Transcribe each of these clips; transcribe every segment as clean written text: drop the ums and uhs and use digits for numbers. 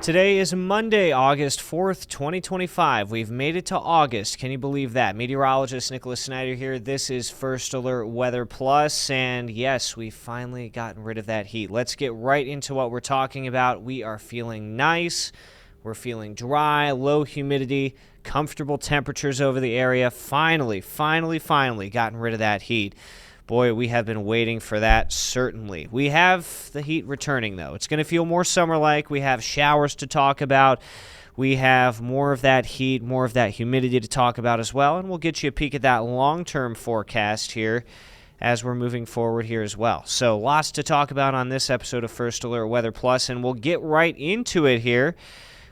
Today is Monday, August 4th, 2025. We've made it to August. Can you believe that? Meteorologist Nicholas Snyder here. This is First Alert Weather Plus, and yes, we've finally gotten rid of that heat. Let's get right into what we're talking about. We are feeling nice. We're feeling dry, low humidity, comfortable temperatures over the area. Finally gotten rid of that heat. Boy, we have been waiting for that, certainly. We have the heat returning, though. It's going to feel more summer-like. We have showers to talk about. We have more of that heat, more of that humidity to talk about as well, and we'll get you a peek at that long-term forecast here as we're moving forward here as well. So lots to talk about on this episode of First Alert Weather Plus, and we'll get right into it here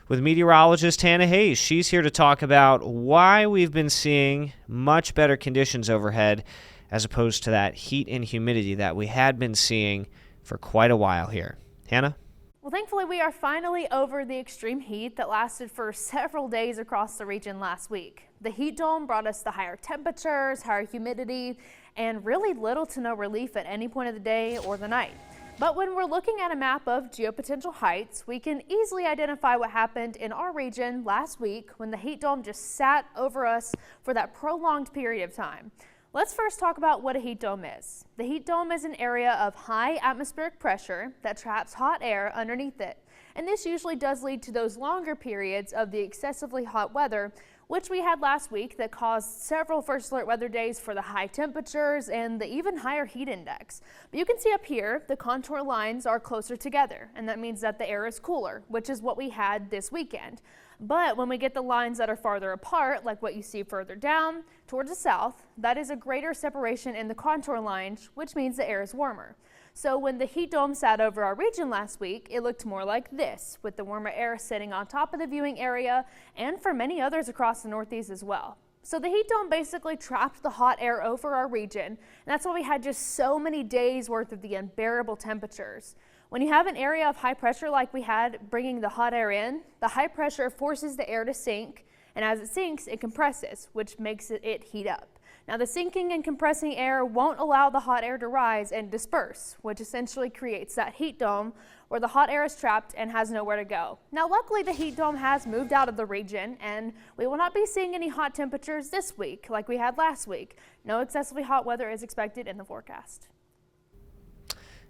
with meteorologist Hannah Hayes. She's here to talk about why we've been seeing much better conditions overhead as opposed to that heat and humidity that we had been seeing for quite a while here. Hannah? Well, thankfully, we are finally over the extreme heat that lasted for several days across the region last week. The heat dome brought us the higher temperatures, higher humidity, and really little to no relief at any point of the day or the night. But when we're looking at a map of geopotential heights, we can easily identify what happened in our region last week when the heat dome just sat over us for that prolonged period of time. Let's first talk about what a heat dome is. The heat dome is an area of high atmospheric pressure that traps hot air underneath it. And this usually does lead to those longer periods of the excessively hot weather, which we had last week that caused several First Alert weather days for the high temperatures and the even higher heat index. But you can see up here, the contour lines are closer together, and that means that the air is cooler, which is what we had this weekend. But when we get the lines that are farther apart, like what you see further down towards the south, that is a greater separation in the contour lines, which means the air is warmer. So when the heat dome sat over our region last week, it looked more like this, with the warmer air sitting on top of the viewing area and for many others across the Northeast as well. So the heat dome basically trapped the hot air over our region, and that's why we had just so many days worth of the unbearable temperatures. When you have an area of high pressure like we had bringing the hot air in, the high pressure forces the air to sink, and as it sinks, it compresses, which makes it heat up. Now, the sinking and compressing air won't allow the hot air to rise and disperse, which essentially creates that heat dome where the hot air is trapped and has nowhere to go. Now, luckily, the heat dome has moved out of the region, and we will not be seeing any hot temperatures this week like we had last week. No excessively hot weather is expected in the forecast.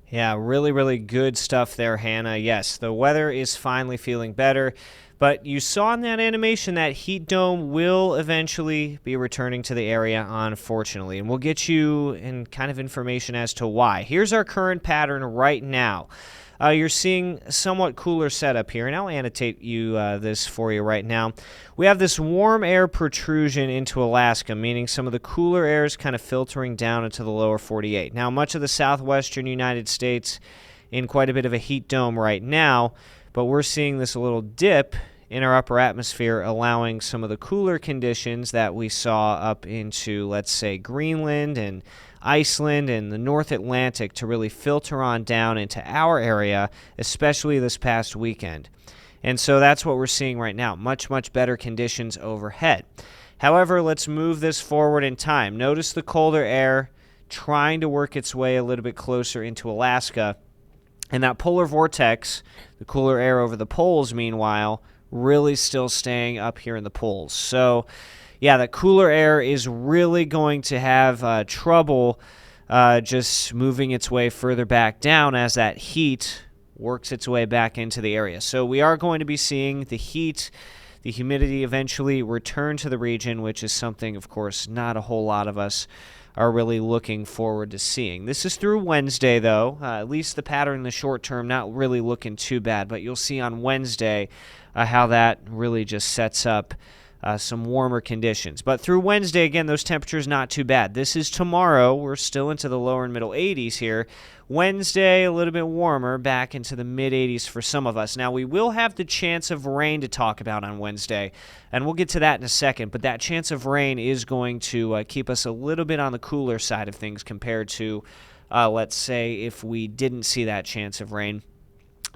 Yeah, really good stuff there, Hannah. Yes, the weather is finally feeling better, but you saw in that animation that heat dome will eventually be returning to the area, unfortunately, and we'll get you in kind of information as to why. Here's our current pattern right now. You're seeing a somewhat cooler setup here, and I'll annotate this for you right now. We have this warm air protrusion into Alaska, meaning some of the cooler air is kind of filtering down into the lower 48. Now, much of the southwestern United States in quite a bit of a heat dome right now, but we're seeing this little dip in our upper atmosphere, allowing some of the cooler conditions that we saw up into, let's say, Greenland and Iceland and the North Atlantic to really filter on down into our area, especially this past weekend. And so that's what we're seeing right now, much better conditions overhead. However, let's move this forward in time. Notice the colder air trying to work its way a little bit closer into Alaska. And that polar vortex, the cooler air over the poles, meanwhile, really still staying up here in the poles. So yeah, the cooler air is really going to have trouble just moving its way further back down as that heat works its way back into the area. So we are going to be seeing the heat, the humidity eventually return to the region, which is something, of course, not a whole lot of us are really looking forward to seeing. This is through Wednesday, though. At least the pattern in the short term not really looking too bad, but you'll see on Wednesday how that really just sets up some warmer conditions. But through Wednesday, again, those temperatures not too bad. This is tomorrow. We're still into the lower and middle 80s here. Wednesday, a little bit warmer, back into the mid-80s for some of us. Now, we will have the chance of rain to talk about on Wednesday, and we'll get to that in a second. But that chance of rain is going to keep us a little bit on the cooler side of things compared to, let's say, if we didn't see that chance of rain.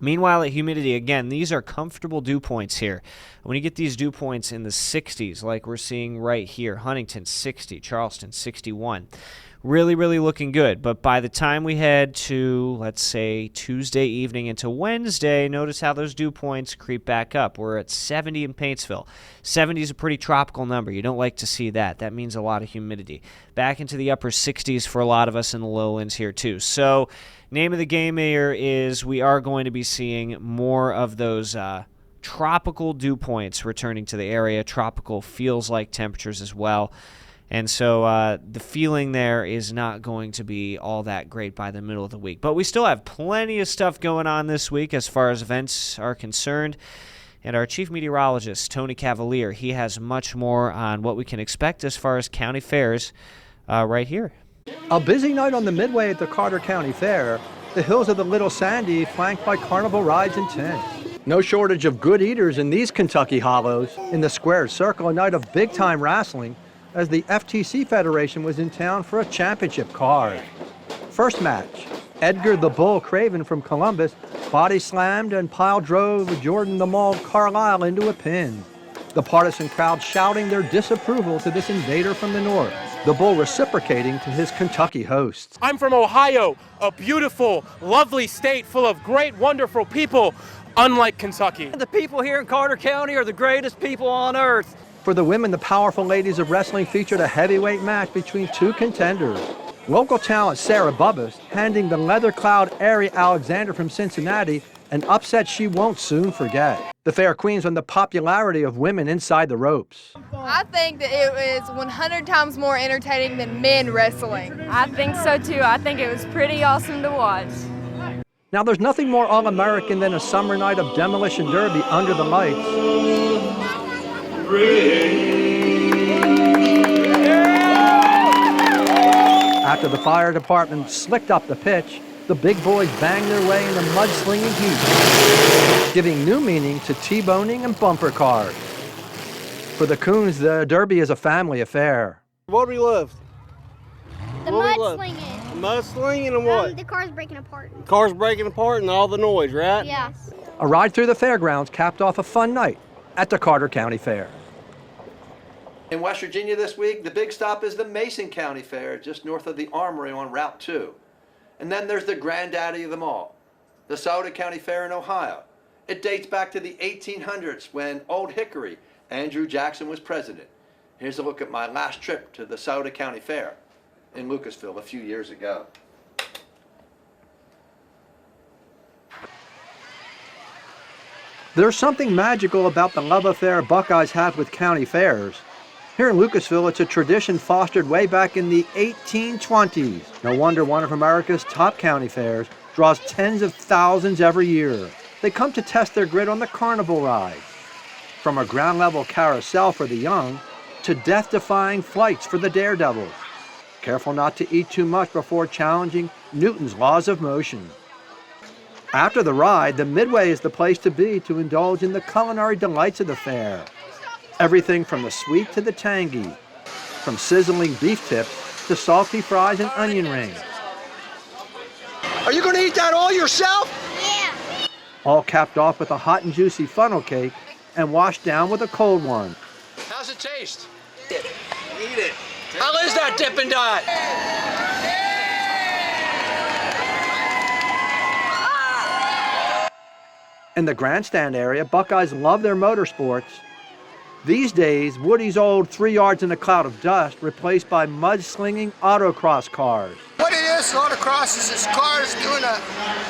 Meanwhile, at humidity, again, these are comfortable dew points here. When you get these dew points in the 60s, like we're seeing right here, Huntington 60, Charleston 61, really, really looking good. But by the time we head to, let's say, Tuesday evening into Wednesday, notice how those dew points creep back up. We're at 70 in Paintsville. 70 is a pretty tropical number. You don't like to see that. That means a lot of humidity. Back into the upper 60s for a lot of us in the lowlands here too. So name of the game here is we are going to be seeing more of those tropical dew points returning to the area. Tropical feels like temperatures as well. And so the feeling there is not going to be all that great by the middle of the week. But we still have plenty of stuff going on this week as far as events are concerned. And our chief meteorologist, Tony Cavalier, he has much more on what we can expect as far as county fairs right here. A busy night on the Midway at the Carter County Fair. The hills of the Little Sandy flanked by carnival rides and tents. No shortage of good eaters in these Kentucky hollows. In the squared circle, a night of big-time wrestling as the FTC Federation was in town for a championship card. First match, Edgar the Bull Craven from Columbus body slammed and pile drove Jordan the Mauled Carlisle into a pin. The partisan crowd shouting their disapproval to this invader from the north. The Bull reciprocating to his Kentucky hosts. I'm from Ohio, a beautiful, lovely state full of great, wonderful people, unlike Kentucky. The people here in Carter County are the greatest people on earth. For the women, the powerful ladies of wrestling featured a heavyweight match between two contenders. Local talent Sarah Bubbas handing the leather-clad Ari Alexander from Cincinnati an upset she won't soon forget. The fair queens on the popularity of women inside the ropes. I think that it was 100 times more entertaining than men wrestling. I think so too. I think it was pretty awesome to watch. Now there's nothing more all-American than a summer night of demolition derby under the lights. After the fire department slicked up the pitch, the big boys banged their way in the mudslinging heat, giving new meaning to T-boning and bumper cars. For the Coons, the derby is a family affair. What do we love? The mudslinging. Mudslinging and what? The cars breaking apart. Cars breaking apart and all the noise, right? Yeah. A ride through the fairgrounds capped off a fun night at the Carter County Fair. In West Virginia this week, the big stop is the Mason County Fair, just north of the Armory on Route 2. And then there's the granddaddy of them all, the Sauter County Fair in Ohio. It dates back to the 1800s when Old Hickory, Andrew Jackson, was president. Here's a look at my last trip to the Sauter County Fair in Lucasville a few years ago. There's something magical about the love affair Buckeyes have with county fairs. Here in Lucasville, it's a tradition fostered way back in the 1820s. No wonder one of America's top county fairs draws tens of thousands every year. They come to test their grit on the carnival ride. From a ground-level carousel for the young to death-defying flights for the daredevils. Careful not to eat too much before challenging Newton's laws of motion. After the ride, the Midway is the place to be to indulge in the culinary delights of the fair. Everything from the sweet to the tangy, from sizzling beef tips to salty fries and onion rings. Are you going to eat that all yourself? Yeah. All capped off with a hot and juicy funnel cake and washed down with a cold one. How's it taste? Eat it. How is that Dippin' Dot? In the grandstand area, Buckeyes love their motorsports. These days, Woody's old 3 yards in a cloud of dust replaced by mud-slinging autocross cars. What it is, autocross is cars doing a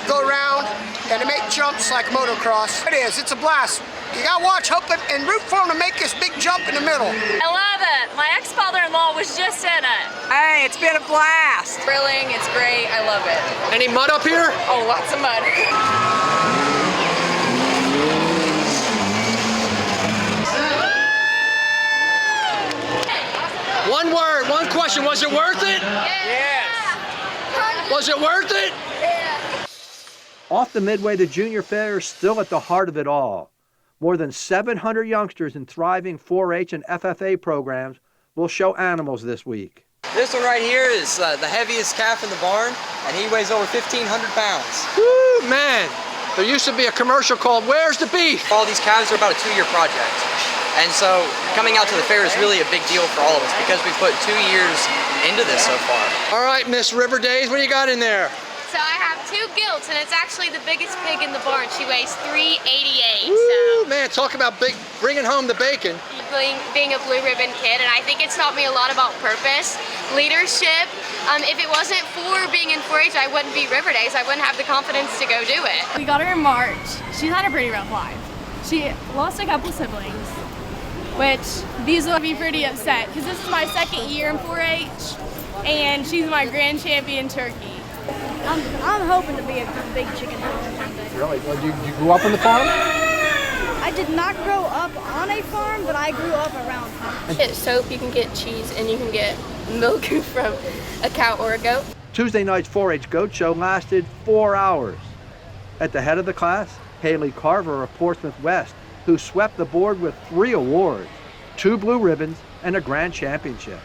go around and they make jumps like motocross. It is, it's a blast. You gotta watch, hope it, and root for them to make this big jump in the middle. I love it. My ex-father-in-law was just in it. Hey, it's been a blast. Thrilling, it's great, I love it. Any mud up here? Oh, lots of mud. One word, one question. Was it worth it? Yes. Was it worth it? Off the Midway, the Junior Fair is still at the heart of it all. More than 700 youngsters in thriving 4-H and FFA programs will show animals this week. This one right here is the heaviest calf in the barn, and he weighs over 1,500 pounds. Woo, man. There used to be a commercial called Where's the Beef? All these calves are about a 2-year project. And so coming out to the fair is really a big deal for all of us because we put 2 years into this so far. All right, Miss River Days, what do you got in there? So I have 2 gilts, and it's actually the biggest pig in the barn. She weighs 388. Woo, man, talk about bringing home the bacon. Being a blue ribbon kid, and I think it's taught me a lot about purpose, leadership. If it wasn't for being in 4-H, I wouldn't be River Days. I wouldn't have the confidence to go do it. We got her in March. She's had a pretty rough life. She lost a couple siblings, which these will be pretty upset because this is my 2nd year in 4-H, and she's my grand champion turkey. I'm hoping to be a big chicken hunter one day. Really? Well, you grew up on the farm? I did not grow up on a farm, but I grew up around farms. Get soap, you can get cheese, and you can get milk from a cow or a goat. Tuesday night's 4-H goat show lasted 4 hours. At the head of the class, Haley Carver of Portsmouth West, who swept the board with 3 awards, 2 blue ribbons, and a grand championship.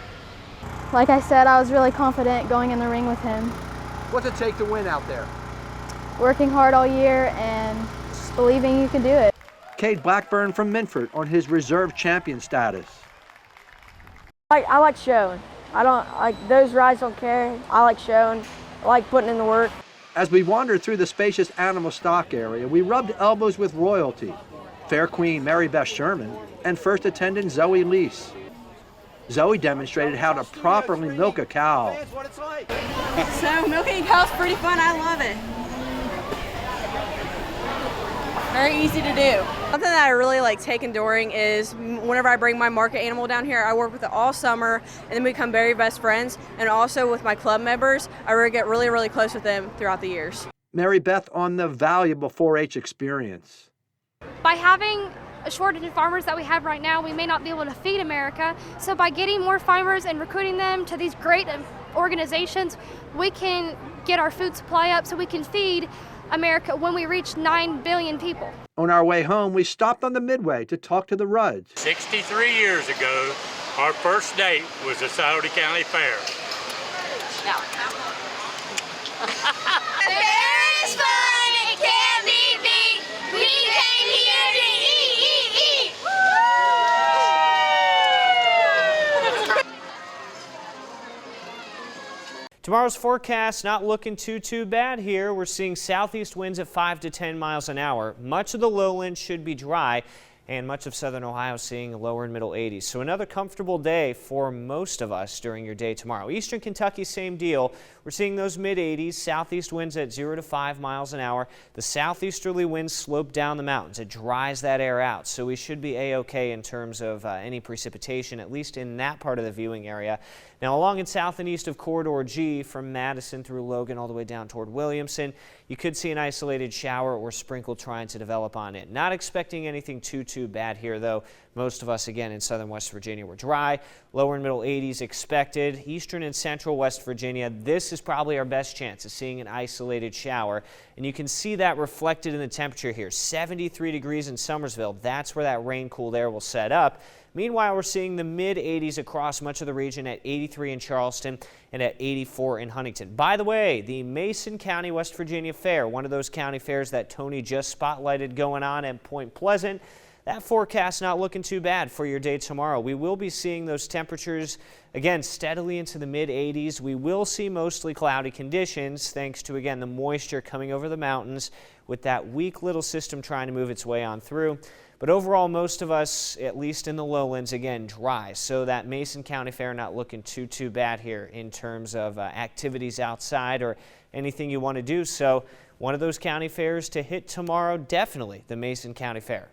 Like I said, I was really confident going in the ring with him. What's it take to win out there? Working hard all year and just believing you can do it. Cade Blackburn from Minford on his reserve champion status. I like showing. I don't like those rides don't carry. I like showing. I like putting in the work. As we wandered through the spacious animal stock area, we rubbed elbows with royalty. Fair Queen Mary Beth Sherman and first attendant Zoe Lease. Zoe demonstrated how to properly milk a cow. So milking a cow's pretty fun. I love it. Very easy to do. Something that I really like taking during is whenever I bring my market animal down here, I work with it all summer and then we become very best friends. And also with my club members, I really get really close with them throughout the years. Mary Beth on the valuable 4-H experience. By having a shortage of farmers that we have right now, we may not be able to feed America. So by getting more farmers and recruiting them to these great organizations, we can get our food supply up so we can feed America when we reach 9 billion people. On our way home, we stopped on the Midway to talk to the Rudds. 63 years ago, our first date was the Scioto County Fair. No. The fair is fun, it can't be beat. We came here to eat. Tomorrow's forecast not looking too bad here. We're seeing southeast winds at 5 to 10 miles an hour. Much of the lowland should be dry, and much of southern Ohio seeing lower and middle 80s. So another comfortable day for most of us during your day tomorrow. Eastern Kentucky, same deal. We're seeing those mid 80s, southeast winds at 0 to 5 miles an hour. The southeasterly winds slope down the mountains. It dries that air out, so we should be a-okay in terms of any precipitation, at least in that part of the viewing area. Now, along and south and east of Corridor G, from Madison through Logan all the way down toward Williamson, you could see an isolated shower or sprinkle trying to develop on it. Not expecting anything too bad here, though. Most of us, again, in southern West Virginia were dry. Lower and middle 80s expected. Eastern and central West Virginia, this is probably our best chance of seeing an isolated shower. And you can see that reflected in the temperature here. 73 degrees in Summersville. That's where that rain-cooled air will set up. Meanwhile, we're seeing the mid-80s across much of the region at 83 in Charleston and at 84 in Huntington. By the way, the Mason County, West Virginia Fair, one of those county fairs that Tony just spotlighted going on at Point Pleasant, that forecast not looking too bad for your day tomorrow. We will be seeing those temperatures, again, steadily into the mid-80s. We will see mostly cloudy conditions thanks to, again, the moisture coming over the mountains with that weak little system trying to move its way on through. But overall, most of us, at least in the lowlands, again, dry. So that Mason County Fair not looking too bad here in terms of activities outside or anything you want to do. So one of those county fairs to hit tomorrow, definitely the Mason County Fair.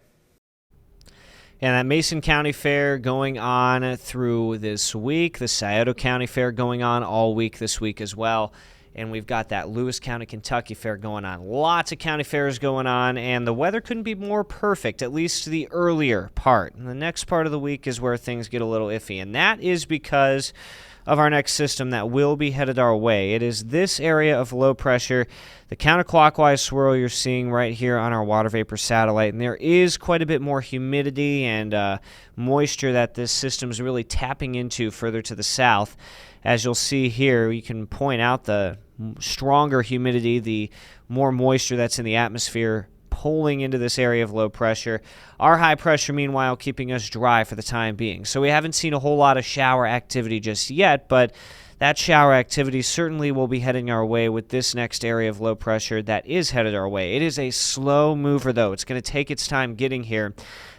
And that Mason County Fair going on through this week. The Scioto County Fair going on all week this week as well. And we've got that Lewis County, Kentucky Fair going on. Lots of county fairs going on, and the weather couldn't be more perfect, at least the earlier part. And the next part of the week is where things get a little iffy, and that is because of our next system that will be headed our way. It is this area of low pressure, the counterclockwise swirl you're seeing right here on our water vapor satellite, and there is quite a bit more humidity and moisture that this system is really tapping into further to the south. As you'll see here, you can point out the stronger humidity, the more moisture that's in the atmosphere pulling into this area of low pressure. Our high pressure, meanwhile, keeping us dry for the time being. So we haven't seen a whole lot of shower activity just yet, but that shower activity certainly will be heading our way with this next area of low pressure that is headed our way. It is a slow mover, though. It's going to take its time getting here.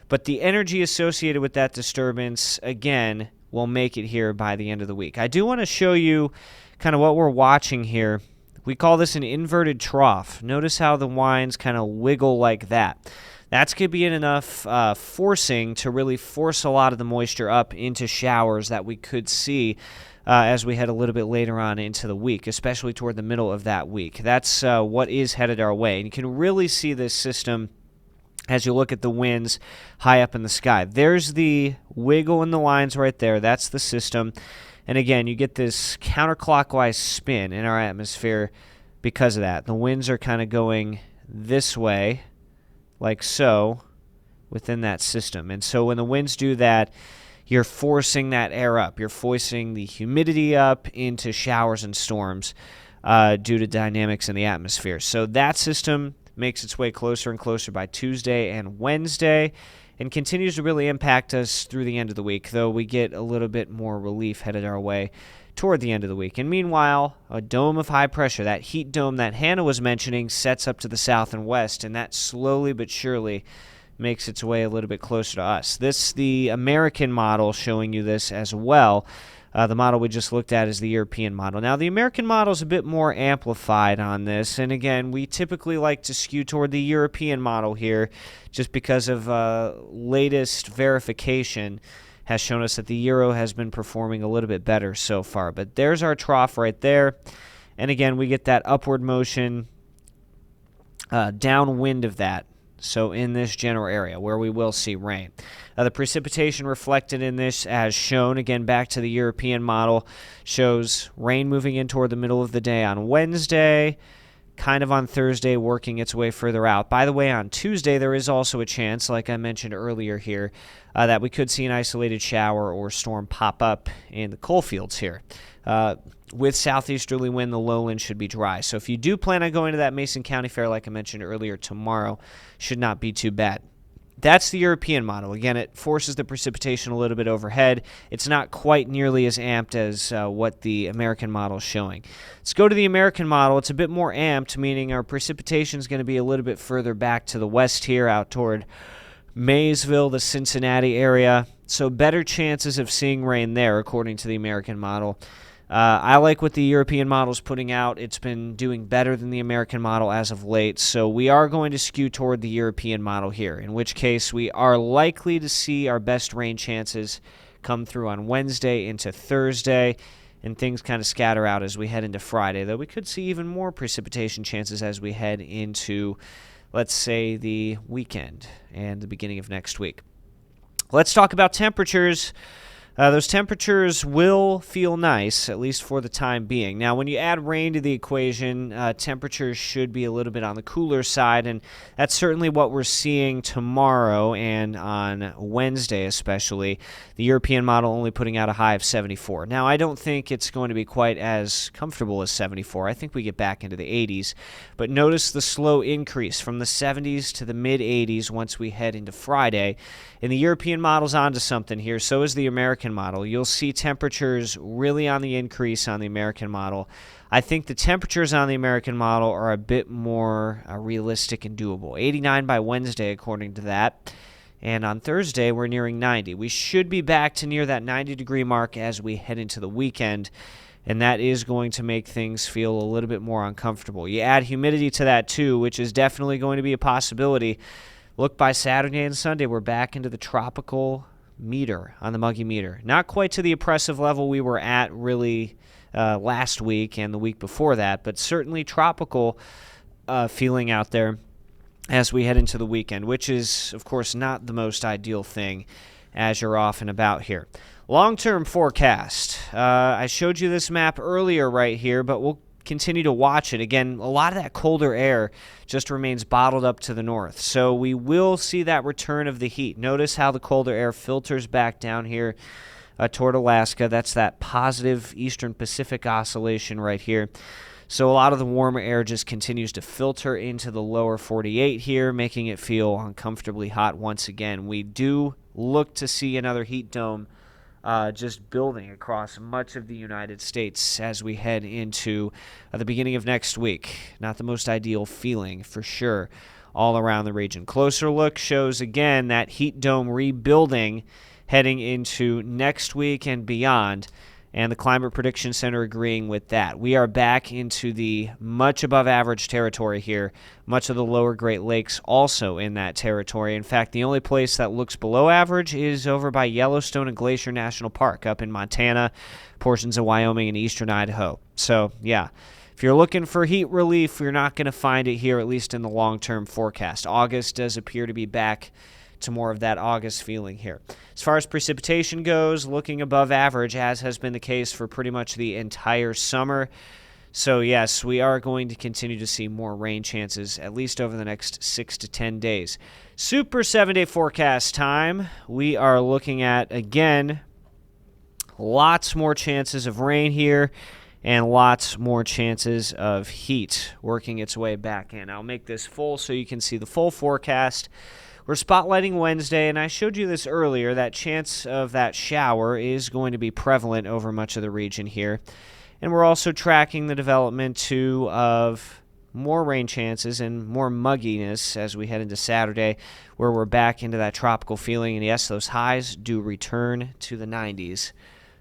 But the energy associated with that disturbance, again, will make it here by the end of the week. I do want to show you kind of what we're watching here. We call this an inverted trough. Notice how the winds kind of wiggle like that. That's going to be enough forcing to really force a lot of the moisture up into showers that we could see as we head a little bit later on into the week, especially toward the middle of that week. That's what is headed our way. And you can really see this system as you look at the winds high up in the sky. There's the wiggle in the lines right there. That's the system. And again, you get this counterclockwise spin in our atmosphere because of that. The winds are kind of going this way, like so, within that system. And so when the winds do that, you're forcing that air up. You're forcing the humidity up into showers and storms due to dynamics in the atmosphere. So that system makes its way closer and closer by Tuesday and Wednesday, and continues to really impact us through the end of the week, though we get a little bit more relief headed our way toward the end of the week. And meanwhile, a dome of high pressure, that heat dome that Hannah was mentioning, sets up to the south and west, and that slowly but surely makes its way a little bit closer to us. This, the American model, showing you this as well. The model we just looked at is the European model. Now, the American model is a bit more amplified on this, and again, we typically like to skew toward the European model here just because of latest verification has shown us that the Euro has been performing a little bit better so far. But there's our trough right there, and again, we get that upward motion downwind of that. So in this general area where we will see rain. The precipitation reflected in this, as shown, again, back to the European model, shows rain moving in toward the middle of the day on Wednesday, kind of on Thursday, working its way further out. By the way, on Tuesday, there is also a chance, like I mentioned earlier here, that we could see an isolated shower or storm pop up in the coal fields here. With southeasterly wind, the lowland should be dry. So if you do plan on going to that Mason County Fair, like I mentioned earlier, tomorrow, should not be too bad. That's the European model. Again, it forces the precipitation a little bit overhead. It's not quite nearly as amped as what the American model is showing. Let's go to the American model. It's a bit more amped, meaning our precipitation is going to be a little bit further back to the west here, out toward Maysville, the Cincinnati area. So better chances of seeing rain there, according to the American model. I like what the European model is putting out. It's been doing better than the American model as of late, so we are going to skew toward the European model here, in which case we are likely to see our best rain chances come through on Wednesday into Thursday, and things kind of scatter out as we head into Friday, though we could see even more precipitation chances as we head into, let's say, the weekend and the beginning of next week. Let's talk about temperatures. Those temperatures will feel nice, at least for the time being. Now, when you add rain to the equation, temperatures should be a little bit on the cooler side, and that's certainly what we're seeing tomorrow and on Wednesday especially. The European model only putting out a high of 74. Now, I don't think it's going to be quite as comfortable as 74. I think we get back into the 80s, but notice the slow increase from the 70s to the mid-80s once we head into Friday. And the European model's onto something here, so is the American model. You'll see temperatures really on the increase on the American model. I think the temperatures on the American model are a bit more realistic and doable. 89 by Wednesday, according to that. And on Thursday, we're nearing 90. We should be back to near that 90-degree mark as we head into the weekend, and that is going to make things feel a little bit more uncomfortable. You add humidity to that, too, which is definitely going to be a possibility. Look, by Saturday and Sunday, we're back into the tropical meter on the Muggy meter. Not quite to the oppressive level we were at really last week and the week before that, but certainly tropical feeling out there as we head into the weekend, which is, of course, not the most ideal thing as you're off and about here. Long-term forecast. I showed you this map earlier right here, but we'll continue to watch it. Again, a lot of that colder air just remains bottled up to the north. So we will see that return of the heat. Notice how the colder air filters back down here toward Alaska. That's that positive eastern Pacific oscillation right here. So a lot of the warmer air just continues to filter into the lower 48 here, making it feel uncomfortably hot once again. We do look to see another heat dome just building across much of the United States as we head into the beginning of next week. Not the most ideal feeling, for sure, all around the region. Closer look shows, again, that heat dome rebuilding heading into next week and beyond, and the Climate Prediction Center agreeing with that. We are back into the much above average territory here, much of the lower Great Lakes also in that territory. In fact, the only place that looks below average is over by Yellowstone and Glacier National Park up in Montana, portions of Wyoming and eastern Idaho. So, yeah, if you're looking for heat relief, you're not going to find it here, at least in the long-term forecast. August does appear to be back to more of that August feeling here. As far as precipitation goes, looking above average, as has been the case for pretty much the entire summer. So yes, we are going to continue to see more rain chances, at least over the next 6 to 10 days. Super 7-day forecast time. We are looking at, again, lots more chances of rain here and lots more chances of heat working its way back in. I'll make this full so you can see the full forecast. We're spotlighting Wednesday, and I showed you this earlier. That chance of that shower is going to be prevalent over much of the region here. And we're also tracking the development, too, of more rain chances and more mugginess as we head into Saturday, where we're back into that tropical feeling. And yes, those highs do return to the 90s.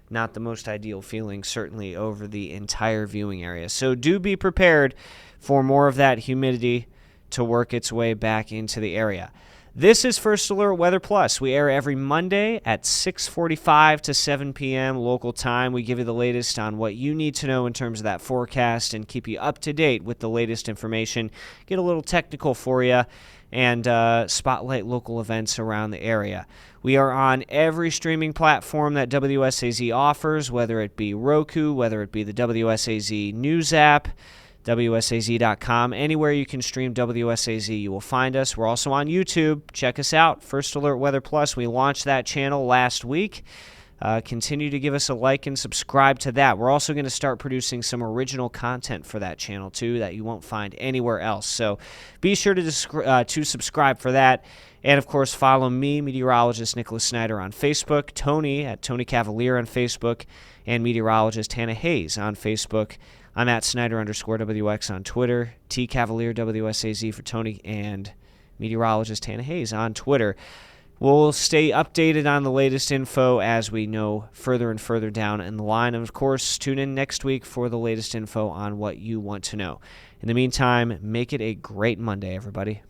Not the most ideal feeling, certainly, over the entire viewing area. So do be prepared for more of that humidity to work its way back into the area. This is First Alert Weather Plus. We air every Monday at 6:45 to 7 p.m. local time. We give you the latest on what you need to know in terms of that forecast and keep you up to date with the latest information. Get a little technical for you and spotlight local events around the area. We are on every streaming platform that WSAZ offers, whether it be Roku, whether it be the WSAZ News app, WSAZ.com. Anywhere you can stream WSAZ, you will find us. We're also on YouTube. Check us out, First Alert Weather Plus. We launched that channel last week. Continue to give us a like and subscribe to that. We're also going to start producing some original content for that channel, too, that you won't find anywhere else. So be sure to subscribe for that. And, of course, follow me, meteorologist Nicholas Snyder, on Facebook, Tony at Tony Cavalier on Facebook, and meteorologist Hannah Hayes on Facebook. I'm at Snyder_WX on Twitter, TCavalierWSAZ for Tony, and meteorologist Hannah Hayes on Twitter. We'll stay updated on the latest info as we know further and further down in the line. And, of course, tune in next week for the latest info on what you want to know. In the meantime, make it a great Monday, everybody.